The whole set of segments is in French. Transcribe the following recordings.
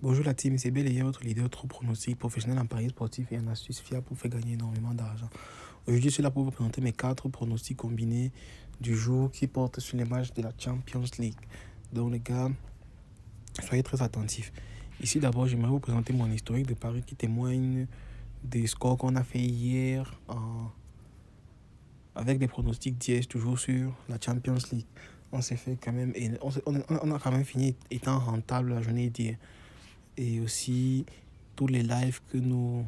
Bonjour la team, c'est Bel et votre leader trop pronostic professionnel en paris sportif et en astuces fiables pour faire gagner énormément d'argent. Aujourd'hui, je suis là pour vous présenter mes 4 pronostics combinés du jour qui portent sur les matchs de la Champions League. Donc les gars, soyez très attentifs. Ici d'abord, j'aimerais vous présenter mon historique de paris qui témoigne des scores qu'on a fait hier avec des pronostics dièses toujours sur la Champions League. On s'est fait quand même, on a quand même fini étant rentable la journée d'hier. Et aussi tous les lives que nous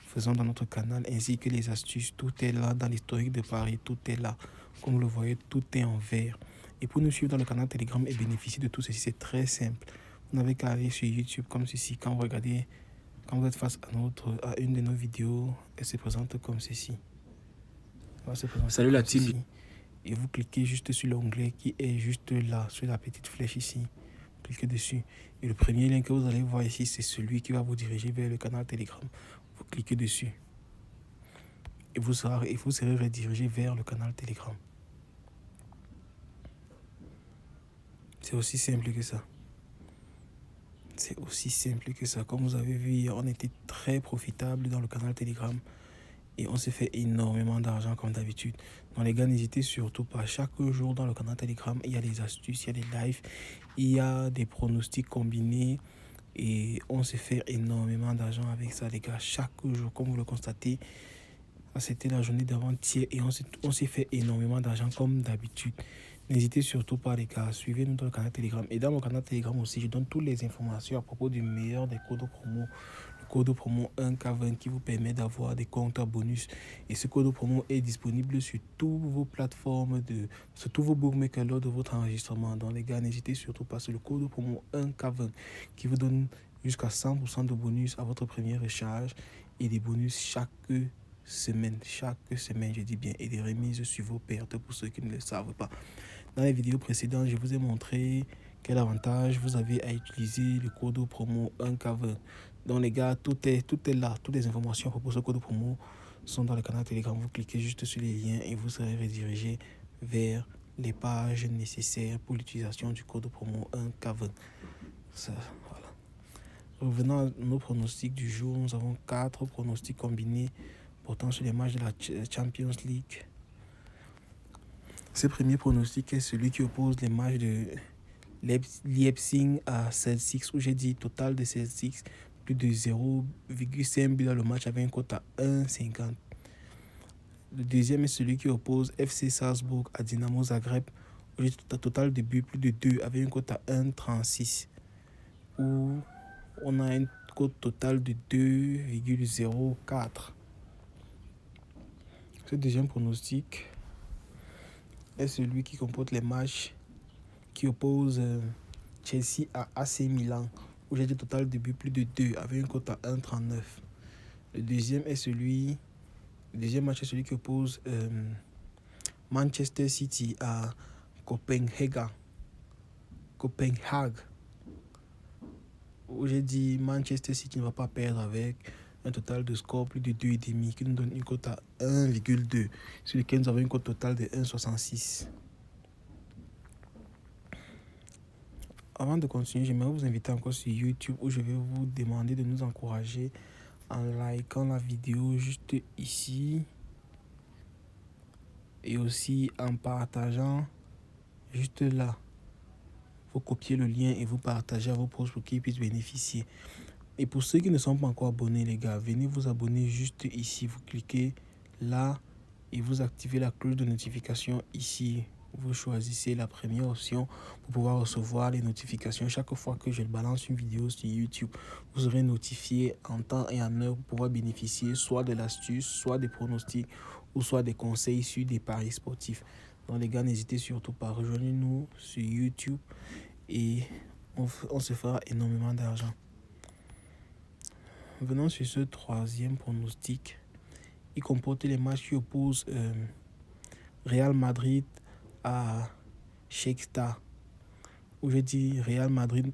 faisons dans notre canal ainsi que les astuces, tout est là dans l'historique de Paris, tout est là. Comme vous le voyez, tout est en vert. Et pour nous suivre dans le canal Telegram et bénéficier de tout ceci, c'est très simple. Vous n'avez qu'à aller sur YouTube comme ceci. Quand vous regardez, quand vous êtes face à une de nos vidéos, elle se présente comme ceci. Elle va se présenter Salut la comme team. ceci. Et vous cliquez juste sur l'onglet qui est juste là, sur la petite flèche ici. Cliquez dessus. Et le premier lien que vous allez voir ici, c'est celui qui va vous diriger vers le canal Telegram. Vous cliquez dessus. Et vous serez redirigé vers le canal Telegram. C'est aussi simple que ça. C'est aussi simple que ça. Comme vous avez vu hier, on était très profitable dans le canal Telegram. Et on s'est fait énormément d'argent comme d'habitude. Donc les gars, n'hésitez surtout pas. Chaque jour dans le canal Telegram, il y a des astuces, il y a des lives, il y a des pronostics combinés. Et on s'est fait énormément d'argent avec ça, les gars. Chaque jour, comme vous le constatez, c'était la journée d'avant-hier et on s'est fait énormément d'argent comme d'habitude. N'hésitez surtout pas, les gars. Suivez-nous dans le canal Telegram. Et dans mon canal Telegram aussi, je donne toutes les informations à propos du meilleur des codes promo. Le code promo 1K20 qui vous permet d'avoir des comptes bonus. Et ce code promo est disponible sur toutes vos plateformes, sur tous vos bookmakers lors de votre enregistrement. Donc, les gars, n'hésitez surtout pas. C'est le code promo 1K20 qui vous donne jusqu'à 100% de bonus à votre première recharge et des bonus chaque semaine, je dis bien, et des remises sur vos pertes pour ceux qui ne le savent pas. Dans les vidéos précédentes, je vous ai montré quel avantage vous avez à utiliser le code promo 1K20. Donc les gars, tout est là. Toutes les informations à propos de ce code promo sont dans le canal Telegram. Vous cliquez juste sur les liens et vous serez redirigé vers les pages nécessaires pour l'utilisation du code promo 1K20. Ça, voilà. Revenons à nos pronostics du jour. Nous avons 4 pronostics combinés portant sur les matchs de la Champions League. Ce premier pronostic est celui qui oppose les matchs de Leipzig à Celtics, où j'ai dit total de Celtics, plus de 0,5 buts dans le match avec un cote à 1,50. Le deuxième est celui qui oppose FC Salzbourg à Dynamo Zagreb, où j'ai total de buts plus de 2 avec un cote à 1,36. Où on a un cote total de 2,04. Ce deuxième pronostic est celui qui comporte les matchs qui opposent Chelsea à AC Milan, où j'ai dit total de buts plus de 2 avec un cote à 1,39. Le deuxième match est celui qui oppose Manchester City à Copenhague, où j'ai dit Manchester City ne va pas perdre avec un total de score plus de 2,5 qui nous donne une cote à 1,2, sur lequel nous avons une cote totale de 1,66. Avant de continuer, j'aimerais vous inviter encore sur YouTube où je vais vous demander de nous encourager en likant la vidéo juste ici et aussi en partageant juste là. Vous copiez le lien et vous partagez à vos proches pour qu'ils puissent bénéficier. Et pour ceux qui ne sont pas encore abonnés, les gars, venez vous abonner juste ici. Vous cliquez là et vous activez la cloche de notification ici. Vous choisissez la première option pour pouvoir recevoir les notifications. Chaque fois que je balance une vidéo sur YouTube, vous serez notifié en temps et en heure pour pouvoir bénéficier soit de l'astuce, soit des pronostics ou soit des conseils sur des paris sportifs. Donc les gars, n'hésitez surtout pas, rejoignez-nous sur YouTube et on se fera énormément d'argent. Venons sur ce troisième pronostic. Il comporte les matchs qui opposent Real Madrid à Shakhtar, où je dis Real Madrid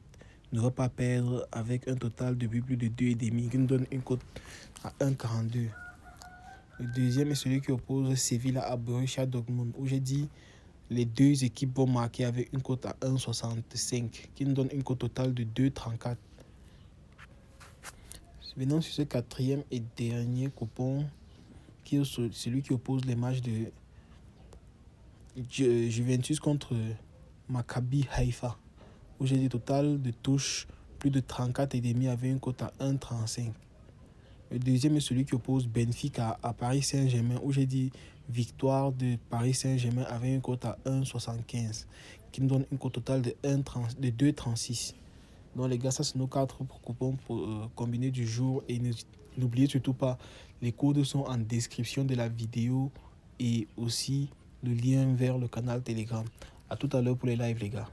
ne va pas perdre avec un total de buts plus de 2,5 qui nous donne une cote à 1,42. Le deuxième est celui qui oppose Sevilla à Borussia Dortmund, où j'ai dit les deux équipes vont marquer avec une cote à 1,65 qui nous donne une cote totale de 2,34. Venons sur ce quatrième et dernier coupon, qui est celui qui oppose les matchs de Juventus contre Maccabi Haïfa, où j'ai dit total de touches plus de 34,5 avec une cote à 1,35. Le deuxième est celui qui oppose Benfica à Paris Saint-Germain, où j'ai dit victoire de Paris Saint-Germain avec une cote à 1,75, qui me donne une cote totale de 2,36. Donc les gars, ça c'est nos 4 coupons combinés du jour. Et n'oubliez surtout pas, les codes sont en description de la vidéo et aussi le lien vers le canal Telegram. A tout à l'heure pour les lives les gars.